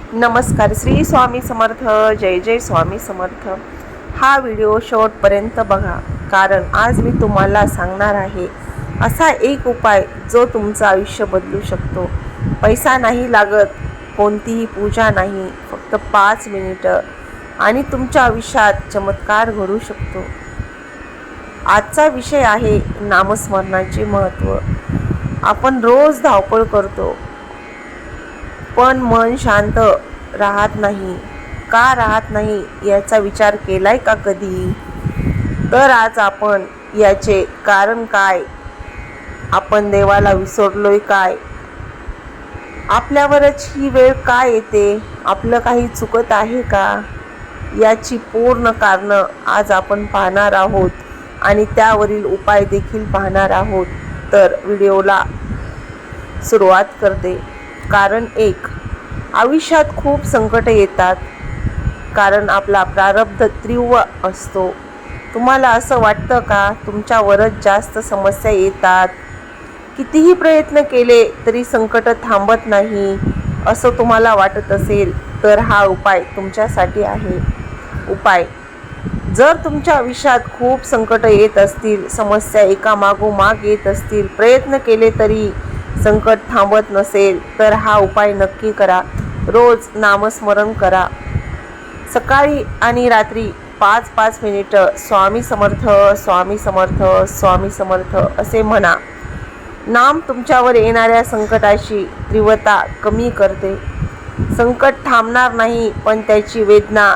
नमस्कार. श्री स्वामी समर्थ. जय जय स्वामी समर्थ. हा व्हिडिओ शेवटपर्यंत बघा, कारण आज मी तुम्हाला सांगणार आहे असा एक उपाय जो तुमचं आयुष्य बदलू शकतो. पैसा नाही लागत, कोणतीही पूजा नाही, फक्त 5 मिनिटं आणि तुमच्या आयुष्यात चमत्कार घडू शकतो. आजचा विषय आहे नामस्मरणाचे महत्त्व. आपण रोज धावपळ करतो, पण मन शांत राहत नाही. का राहत नाही याचा विचार केलाय का कधी? तर आज आपण याचे कारण काय, आपण देवाला विसरलोय काय, आपल्यावरच ही वेळ का येते, आपलं काही चुकत आहे का, याची पूर्ण कारणं आज आपण पाहणार आहोत आणि त्यावरील उपाय देखील पाहणार आहोत. तर व्हिडिओला सुरुवात करते. कारण 1. आयुष्यात खूप संकट येतात, कारण आपला प्रारब्ध तीव्र असतो. तुम्हाला असं वाटतं का तुमच्यावरच जास्त समस्या येतात? कितीही प्रयत्न केले तरी संकट थांबत नाही असं तुम्हाला वाटत असेल तर हा उपाय तुमच्यासाठी आहे. उपाय: जर तुमच्या आयुष्यात खूप संकट येत असतील, समस्या एकामागोमाग येत असतील, प्रयत्न केले तरी संकट थांबत नसेल, तर हा उपाय नक्की करा. रोज नामस्मरण करा. सकाळी आणि रात्री 5-5 मिनिटं स्वामी समर्थ, स्वामी समर्थ, स्वामी समर्थ असे म्हणा. नाम तुमच्यावर येणाऱ्या संकटाची तीव्रता कमी करते. संकट थांबणार नाही, पण त्याची वेदना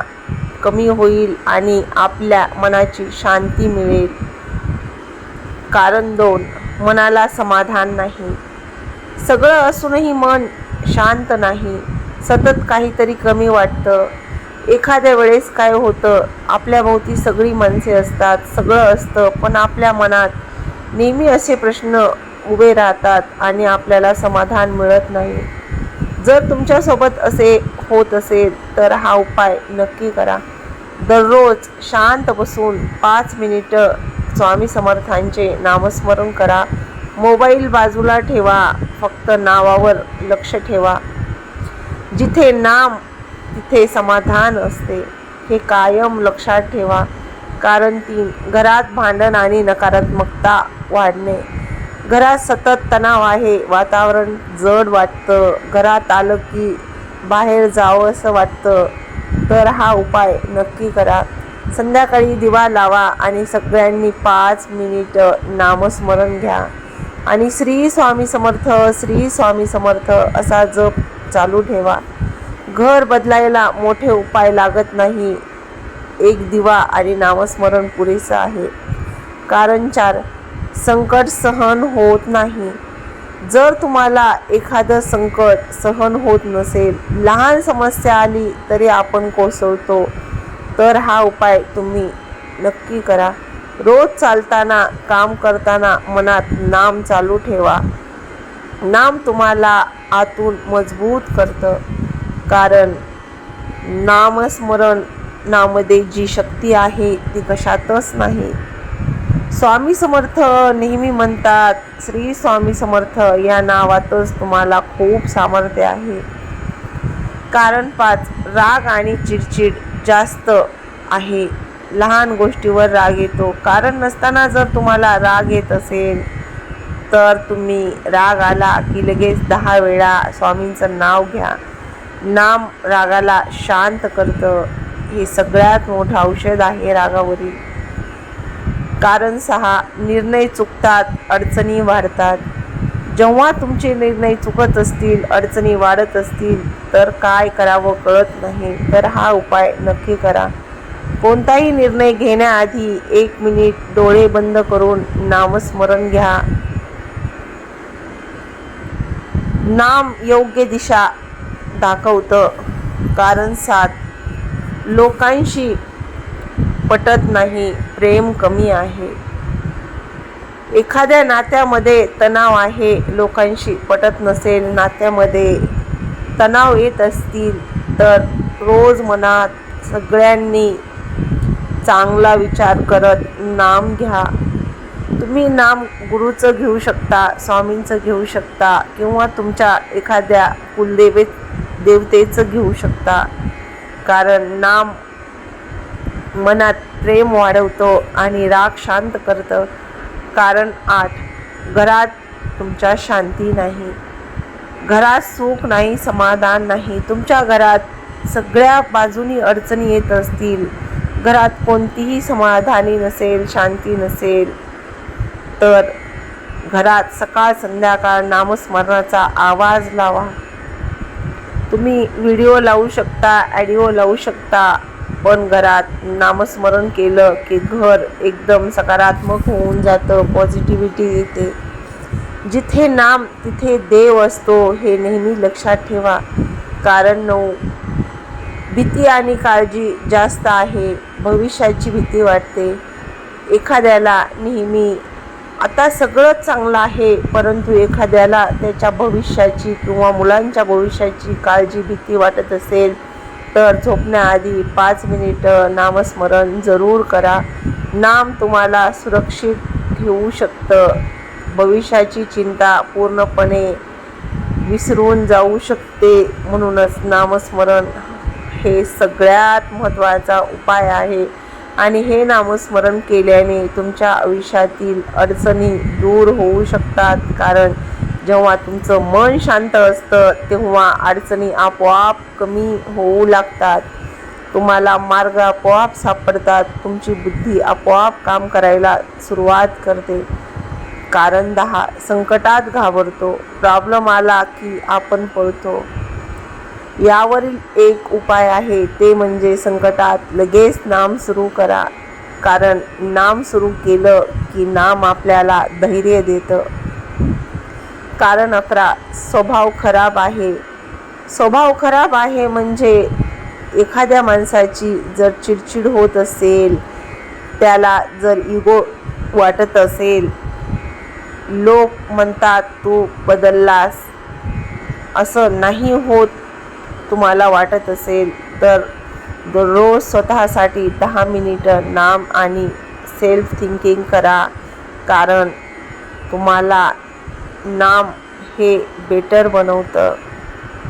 कमी होईल आणि आपल्या मनाची शांती मिळेल. कारण 2. मनाला समाधान नाही. सगळं असूनही मन शांत नाही. सतत काहीतरी कमी वाटतं. एखाद्या वेळेस काय होतं, आपल्याभोवती सगळी माणसे असतात, सगळं असतं, पण आपल्या मनात नेहमी असे प्रश्न उभे राहतात आणि आपल्याला समाधान मिळत नाही. जर तुमच्यासोबत असे होत असेल तर हा उपाय नक्की करा. दररोज शांत बसून 5 मिनिटं स्वामी समर्थांचे नामस्मरण करा. मोबाईल बाजूला ठेवा, फक्त नावावर लक्ष ठेवा. जिथे नाम तिथे समाधान असते, हे कायम लक्षात ठेवा. कारण 3. घरात भांडण आणि नकारात्मकता वाढणे. घरात सतत तणाव आहे, वातावरण जड वाटतं, घरात आलं की बाहेर जावं असं वाटतं, तर हा उपाय नक्की करा. संध्याकाळी दिवा लावा आणि सगळ्यांनी 5 मिनिटं नामस्मरण घ्या आणि श्री स्वामी समर्थ, श्री स्वामी समर्थ असा जप चालू ठेवा. घर बदलायला मोठे उपाय लागत नाही, एक दिवा आणि नामस्मरण पुरेसं आहे. कारण 4. संकट सहन होत नाही. जर तुम्हाला एखादं संकट सहन होत नसेल, लहान समस्या आली तरी आपण कोसळतो, तर हा उपाय तुम्ही नक्की करा. रोज चालताना, काम करताना मनात नाम चालू ठेवा. नाम तुम्हाला आतून मजबूत करतं. कारण नामस्मरणामध्ये जी शक्ती आहे ती कशातच नाही. स्वामी समर्थ नेहमी म्हणतात, श्री स्वामी समर्थ या नावातच तुम्हाला खूप सामर्थ्य आहे. कारण 5. राग आणि चिडचिड जास्त आहे. लहान गोष्टीवर राग येतो. कारण नसताना जर तुम्हाला राग येत असेल तर तुम्ही राग आला की लगेच 10 वेळा स्वामींचं नाव घ्या. नाम रागाला शांत करतं. हे सगळ्यात मोठं औषध आहे रागावरील. कारण 6. निर्णय चुकतात, अडचणी वाढतात. जेव्हा तुमचे निर्णय चुकत असतील, अडचणी वाढत असतील, तर काय करावं कळत नाही, तर हा उपाय नक्की करा. कोणताही निर्णय घेण्याआधी 1 मिनिट डोळे बंद करून नामस्मरण घ्या. नाम योग्य दिशा दाखवतं. कारण 7. लोकांशी पटत नाही, प्रेम कमी आहे. एखाद्या नात्यामध्ये तणाव आहे, लोकांशी पटत नसेल, नात्यामध्ये तणाव येत असतील, तर रोज मनात सगळ्यांनी चांगला विचार करत नाम घ्या. तुम्ही नाम गुरुचं घेऊ शकता, स्वामींचं घेऊ शकता, किंवा तुमच्या एखाद्या कुलदेवत देवतेचं घेऊ शकता, कारण नाम मनात प्रेम वाढवतो आणि राग शांत करतं. कारण 8, घरात तुमच्या शांती नाही, घरात सुख नाही, समाधान नाही. तुमच्या घरात सगळ्या बाजूनी अडचणी येत असतील, घरात कोणतीही समाधानी नसेल, शांती नसेल, तर घरात सकाळ संध्याकाळ नामस्मरणाचा आवाज लावा. तुम्ही व्हिडिओ लावू शकता, ऑडिओ लावू शकता, पण घरात नामस्मरण केलं की घर एकदम सकारात्मक होऊन जातं, पॉझिटिव्हिटी येते. जिथे नाम तिथे देव असतो, हे नेहमी लक्षात ठेवा. कारण 9, भीती आणि काळजी जास्त आहे, भविष्याची भीती वाटते. एखाद्याला नेहमी आता सगळंच चांगलं आहे, परंतु एखाद्याला त्याच्या भविष्याची किंवा मुलांच्या भविष्याची काळजी भीती वाटत असेल, तर झोपण्याआधी 5 मिनिटं नामस्मरण जरूर करा. नाम तुम्हाला सुरक्षित ठेवू शकतं, भविष्याची चिंता पूर्णपणे विसरून जाऊ शकते. म्हणूनच नामस्मरण हे सगळ्यात महत्त्वाचा उपाय आहे आणि हे नामस्मरण केल्याने तुमच्या आयुष्यातील अडचणी दूर होऊ शकतात. कारण जेव्हा तुमचं मन शांत असतं तेव्हा अडचणी आपोआप कमी होऊ लागतात, तुम्हाला मार्ग आपोआप सापडतात, तुमची बुद्धी आपोआप काम करायला सुरुवात करते. कारण 10, संकटात घाबरतो, प्रॉब्लेम आला की आपण पळतो. यावरील एक उपाय आहे, ते म्हणजे संकटात लगेच नाम सुरू करा. कारण नाम सुरू केलं की नाम आपल्याला धैर्य देतं. कारण 11, स्वभाव खराब आहे. स्वभाव खराब आहे म्हणजे एखाद्या माणसाची जर चिडचिड होत असेल, त्याला जर इगो वाटत असेल, लोक म्हणतात तू बदललास, असं नाही होत तुम्हाला वाटत असेल, तर दररोज स्वतःसाठी 10 मिनिटं नाम आणि सेल्फ थिंकिंग करा. कारण तुम्हाला नाम हे बेटर बनवतं.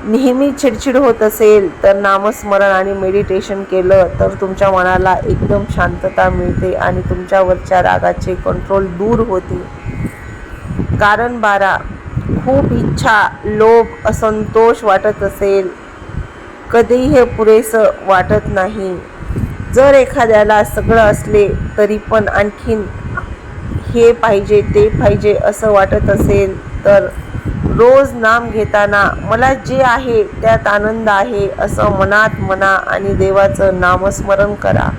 नेहमी चिडचिड होत असेल तर नामस्मरण आणि मेडिटेशन केलं तर तुमच्या मनाला एकदम शांतता मिळते आणि तुमच्यावरच्या रागाचे कंट्रोल दूर होते. कारण 12, खूप इच्छा, लोभ, असंतोष वाटत असेल, कधीही हे पुरेसं वाटत नाही. जर एखाद्याला सगळं असले तरी पण आणखीन हे पाहिजे ते पाहिजे असं वाटत असेल, तर रोज नाम घेताना मला जे आहे त्यात आनंद आहे असं मनात म्हणा आणि देवाचं नामस्मरण करा.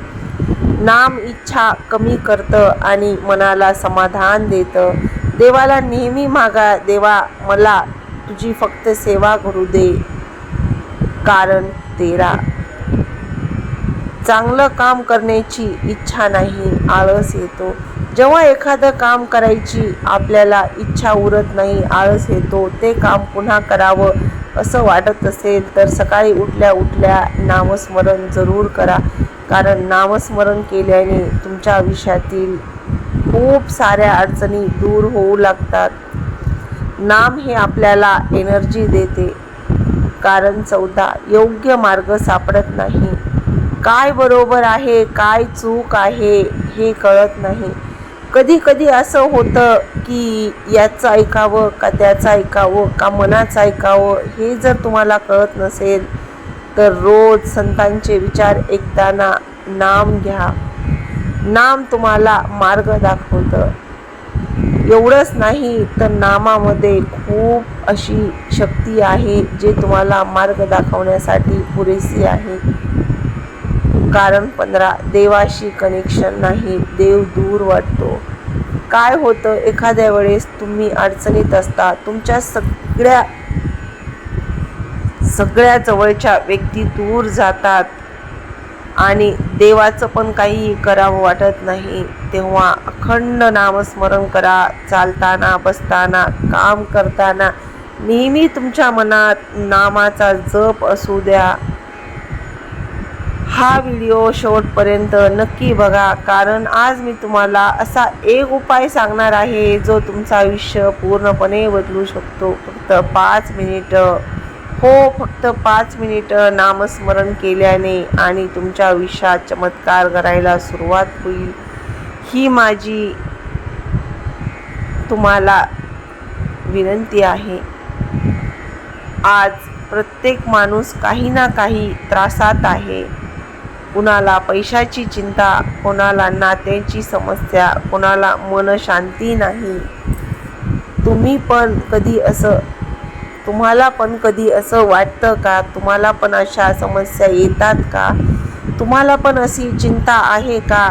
नाम इच्छा कमी करतं आणि मनाला समाधान देतं. देवाला नेहमी मागा, देवा मला तुझी फक्त सेवा करू दे. कारण 13, चांगलं काम करण्याची इच्छा नाही, आळस येतो. जेव्हा एखादं काम करायची आपल्याला इच्छा उरत नाही, आळस येतो, ते काम पुन्हा करावं असं वाटत असेल, तर सकाळी उठल्या उठल्या नामस्मरण जरूर करा. कारण नामस्मरण केल्याने तुमच्या आयुष्यातील खूप साऱ्या अडचणी दूर होऊ लागतात. नाम हे आपल्याला एनर्जी देते. कारण 14, योग्य मार्ग सापडत नाही. काय बरोबर आहे, काय चूक आहे हे कळत नाही. कधी कधी असं होतं की याचं ऐकावं का त्याचं ऐकावं का मनाचं ऐकावं हे जर तुम्हाला कळत नसेल, तर रोज संतांचे विचार ऐकताना नाम घ्या. नाम तुम्हाला मार्ग दाखवतं. एवढंच नाही तर नामामध्ये खूप अशी शक्ती आहे जे तुम्हाला मार्ग दाखवण्यासाठी पुरेसी आहे. कारण 15, देवाशी कनेक्शन नाही, देव दूर वाटतो. काय होतं, एखाद्या वेळेस तुम्ही अडचणीत असता, तुमच्या सगळ्या जवळच्या व्यक्ती दूर जातात आणि देवाचं पण काही करावं वाटत नाही, तेव्हा अखंड नामस्मरण करा. चालताना, बसताना, काम करताना नेहमी तुमच्या मनात नामाचा जप असू द्या. हा व्हिडिओ शेवटपर्यंत नक्की बघा, कारण आज मी तुम्हाला असा एक उपाय सांगणार आहे जो तुमचं आयुष्य पूर्णपणे बदलू शकतो. फक्त 5 मिनिटं हो, फक्त 5 मिनिटं नामस्मरण केल्याने आणि तुमच्या आयुष्यात चमत्कार घडायला सुरुवात होईल. ही माझी तुम्हाला विनंती आहे. आज प्रत्येक माणूस काही ना काही त्रासात आहे. कुणाला पैशाची चिंता, कोणाला नात्यांची समस्या, कोणाला मनशांती नाही. तुम्हाला पण कधी असं वाटतं का? तुम्हाला पण अशा समस्या येतात का? तुम्हाला पण अशी चिंता आहे का?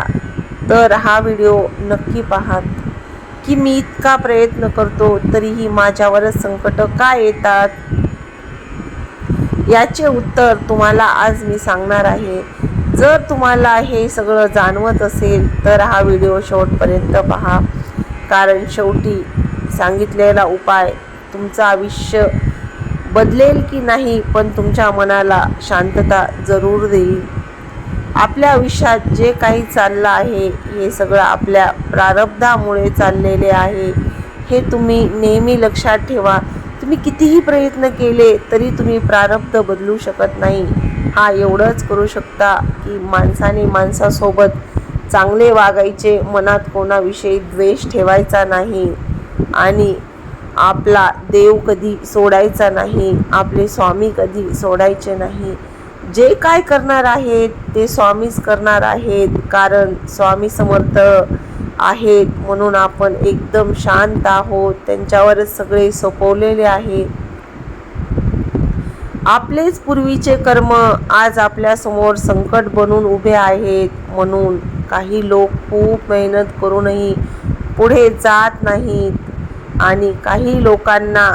तर हा व्हिडिओ नक्की पहा. की मी इतका प्रयत्न करतो तरीही माझ्यावरच संकट का येतात? याचे उत्तर तुम्हाला आज मी सांगणार आहे. जर तुम्हाला हे सगळं जाणवत असेल तर हा व्हिडिओ शेवटपर्यंत पहा, कारण शेवटी सांगितलेला उपाय तुमचं आयुष्य बदलेल की नाही, पण तुमच्या मनाला शांतता जरूर देईल. आपल्या आयुष्यात जे काही चाललं आहे हे सगळं आपल्या प्रारब्धामुळे चाललेले आहे, हे तुम्ही नेहमी लक्षात ठेवा. तुम्ही कितीही प्रयत्न केले तरी तुम्ही प्रारब्ध बदलू शकत नाही. हा एवढंच करू शकता की माणसाने माणसासोबत चांगले वागायचे, मनात कोणाविषयी द्वेष ठेवायचा नाही आणि आपला देव कधी सोडायचा नाही, आपले स्वामी कधी सोडायचे नाही. जे काय करणार आहेत ते स्वामीच करणार आहेत, कारण स्वामी समर्थ आहेत म्हणून आपण एकदम शांत आहोत. त्यांच्यावरच सगळे सोपवलेले आहे. आपलेच पूर्वीचे कर्म आज आपल्या समोर संकट बनून उभे आहेत. म्हणून काही लोक खूप मेहनत करूनही पुढे जात नाहीत आणि काही लोकांना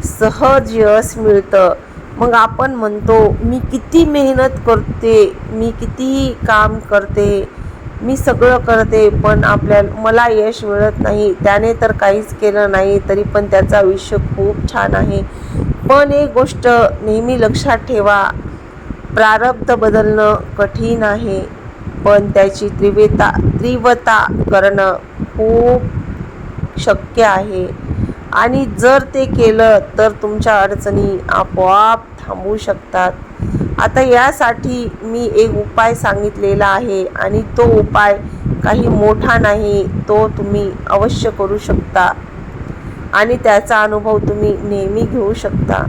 सहज यश मिळतं. मग आपण म्हणतो, मी किती मेहनत करते, मी कितीही काम करते, मी सगळं करते, पण मला यश मिळत नाही. त्याने तर काहीच केलं नाही तरी पण त्याचं आयुष्य खूप छान आहे. पण एक गोष्ट नेहमी लक्षात ठेवा, प्रारब्ध बदलणं कठीण आहे, पण त्याची तीव्रता करणं खूप शक्य आहे. आणि जर ते केलं तर तुमच्या अडचणी आपोआप थांबू शकतात. आता यासाठी मी एक उपाय सांगितलेला आहे आणि तो उपाय काही मोठा नाही, तो तुम्ही अवश्य करू शकता आणि त्याचा अनुभव तुम्ही नेहमी घेऊ शकता.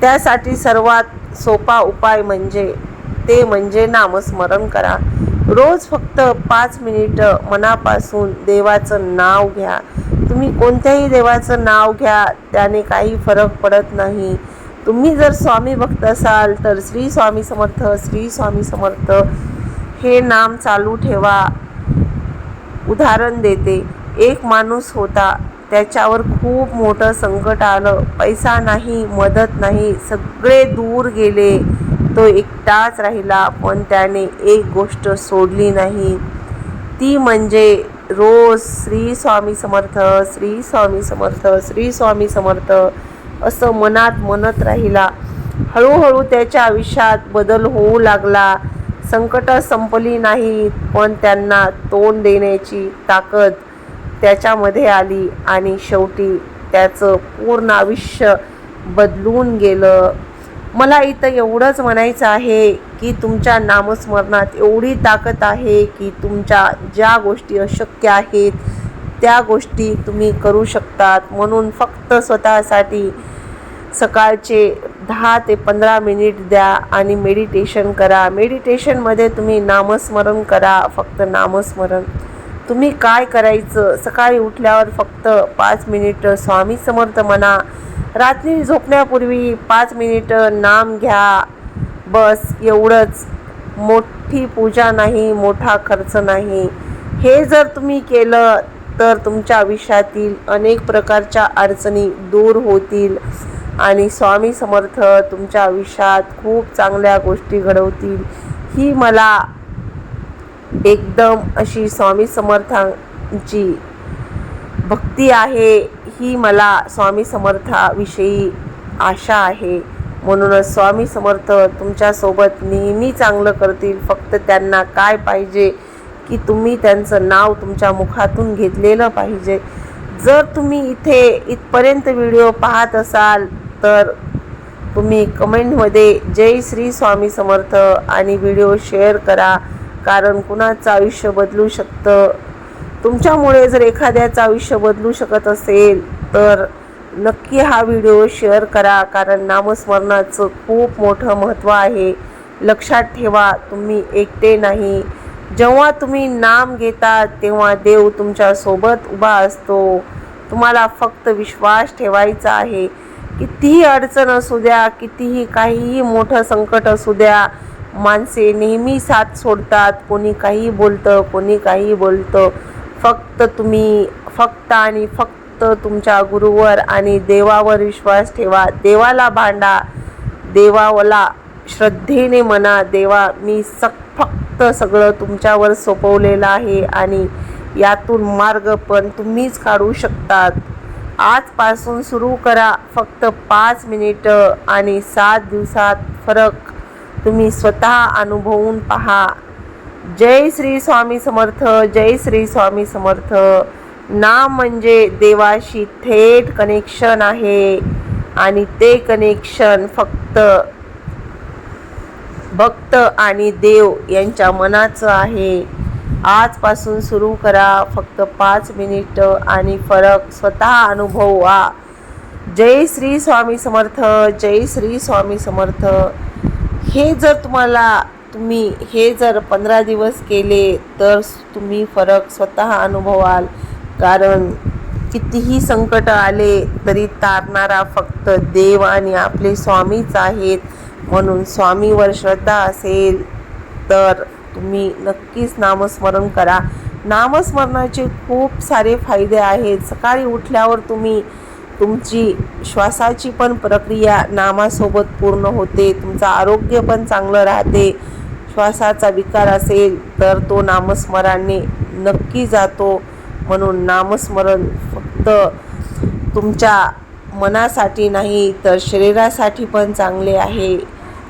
त्यासाठी सर्वात सोपा उपाय म्हणजे नामस्मरण करा. रोज फक्त 5 मिनिटं मनापासून देवाचं नाव घ्या. तुम्ही कोणत्याही देवाचं नाव घ्या, त्याने काही फरक पडत नाही. तुम्ही जर स्वामी भक्त असाल तर श्री स्वामी समर्थ, श्री स्वामी समर्थ हे नाम चालू ठेवा. उदाहरण देते, एक माणूस होता, त्याच्यावर खूप मोठं संकट आलं. पैसा नाही, मदत नाही, सगळे दूर गेले. तो एकटाच राहिला, पण त्याने एक गोष्ट सोडली नाही, ती म्हणजे रोज श्री स्वामी समर्थ, श्री स्वामी समर्थ, श्री स्वामी समर्थ असं मनात म्हणत राहिला. हळूहळू त्याच्या आयुष्यात बदल होऊ लागला. संकट संपली नाहीत, पण त्यांना तोंड देण्याची ताकद त्याच्यामध्ये आली आणि शेवटी त्याचं पूर्ण आयुष्य बदलून गेलं. मला इथं एवढंच म्हणायचं आहे की तुमच्या नामस्मरणात एवढी ताकद आहे की तुमच्या ज्या गोष्टी अशक्य आहेत त्या गोष्टी तुम्ही करू शकतात. म्हणून फक्त स्वतःसाठी सकाळचे 10 ते 15 मिनिट द्या आणि मेडिटेशन करा. मेडिटेशनमध्ये तुम्ही नामस्मरण करा, फक्त नामस्मरण. तुम्ही काय करायचं, सकाळी उठल्यावर फक्त 5 मिनिटं स्वामी समर्थ म्हणा. रात्री झोपण्यापूर्वी 5 मिनिटं नाम घ्या. बस एवढंच. मोठी पूजा नाही, मोठा खर्च नाही. हे जर तुम्ही केलं तर तुमच्या आयुष्यातील अनेक प्रकारच्या अडचणी दूर होतील आणि स्वामी समर्थ तुमच्या आयुष्यात खूप चांगल्या गोष्टी घडवतील. ही मला एकदम अशी स्वामी समर्थांची भक्ती आहे, ही मला स्वामी समर्थाविषयी आशा आहे. म्हणूनच स्वामी समर्थ तुमच्यासोबत नेहमी चांगलं करतील. फक्त त्यांना काय पाहिजे की तुम्ही त्यांचं नाव तुमच्या मुखातून घेतलेलं पाहिजे. जर तुम्ही इथपर्यंत व्हिडिओ पाहत असाल तर तुम्ही कमेंटमध्ये जय श्री स्वामी समर्थ आणि व्हिडिओ शेअर करा, कारण कुणाचं आयुष्य बदलू शकतं. तुमच्यामुळे जर एखाद्याचं आयुष्य बदलू शकत असेल तर नक्की हा व्हिडिओ शेअर करा, कारण नामस्मरणाचं खूप मोठं महत्त्व आहे. लक्षात ठेवा, तुम्ही एकटे नाही. जेव्हा तुम्ही नाम घेता तेव्हा देव तुमच्या सोबत उभा असतो. तुम्हाला फक्त विश्वास ठेवायचा आहे. कितीही अडचण असू द्या, कितीही काहीही मोठं संकट असू द्या, माणसे नेहमी साथ सोडतात. कोणी काही बोलतं, कोणी काही बोलतं. फक्त आणि फक्त तुमच्या गुरुवर आणि देवावर विश्वास ठेवा. देवाला भांडा, देवाला श्रद्धेने म्हणा, देवा मी फक्त सगळं तुमच्यावर सोपवलेलं आहे आणि यातून मार्ग पण तुम्हीच काढू शकतात. आजपासून सुरू करा. फक्त 5 मिनिटं आणि 7 दिवसात फरक तुम्ही स्वतः अनुभवून पहा. जय श्री स्वामी समर्थ. जय श्री स्वामी समर्थ. नाम म्हणजे देवाशी थेट कनेक्शन आहे आणि ते कनेक्शन फक्त भक्त आणि देव यांच्या मनाचं आहे. आजपासून सुरू करा. फक्त 5 मिनिटं आणि फरक स्वतः अनुभवा. जय श्री स्वामी समर्थ. जय श्री स्वामी समर्थ. हे जर तुम्ही हे जर 15 दिवस केले तर तुम्ही फरक स्वतः अनुभवाल, कारण कितीही संकट आले तरी तारणारा फक्त देव आणि आपले स्वामीच आहेत. म्हणून स्वामीवर श्रद्धा असेल तर तुम्ही नक्कीच नामस्मरण करा. नामस्मरणाचे खूप सारे फायदे आहेत. सकाळी उठल्यावर तुमची श्वासाची पण प्रक्रिया नामासोबत पूर्ण होते. तुमचं आरोग्य पण चांगलं राहते. श्वासाचा विकार असेल तर तो नामस्मरणाने नक्की जातो. म्हणून नामस्मरण फक्त तुमच्या मनासाठी नाही तर शरीरासाठी पण चांगले आहे.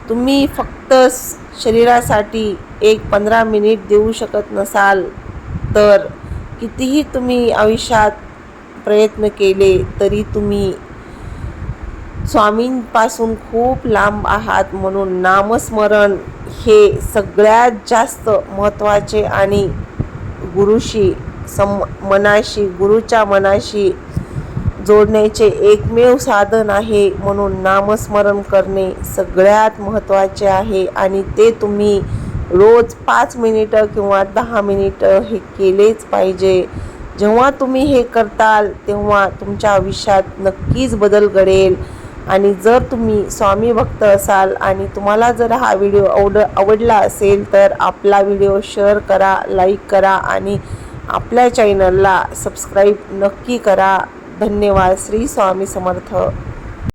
तुम्ही फक्त शरीरासाठी 15 मिनिट देऊ शकत नसाल तर कितीही तुम्ही आयुष्यात प्रयत्न केले तरी तुम्ही स्वामींपासून खूप लांब आहात. म्हणून नामस्मरण हे सगळ्यात जास्त महत्त्वाचे आणि गुरुच्या मनाशी जोडण्याचे एकमेव साधन आहे. म्हणून नामस्मरण करणे सगळ्यात महत्त्वाचे आहे आणि ते तुम्ही रोज 5 मिनिटं किंवा 10 मिनिटं हे केलेच पाहिजे. जेव्हा तुम्ही हे करताल तेव्हा तुमच्या आयुष्यात नक्कीच बदल घडेल. आणि जर तुम्ही स्वामी भक्त असाल आणि तुम्हाला जर हा व्हिडिओ आवडला असेल तर आपला व्हिडिओ शेअर करा, लाईक करा आणि आपल्या चॅनलला सबस्क्राईब नक्की करा. धन्यवाद. श्री स्वामी समर्थ.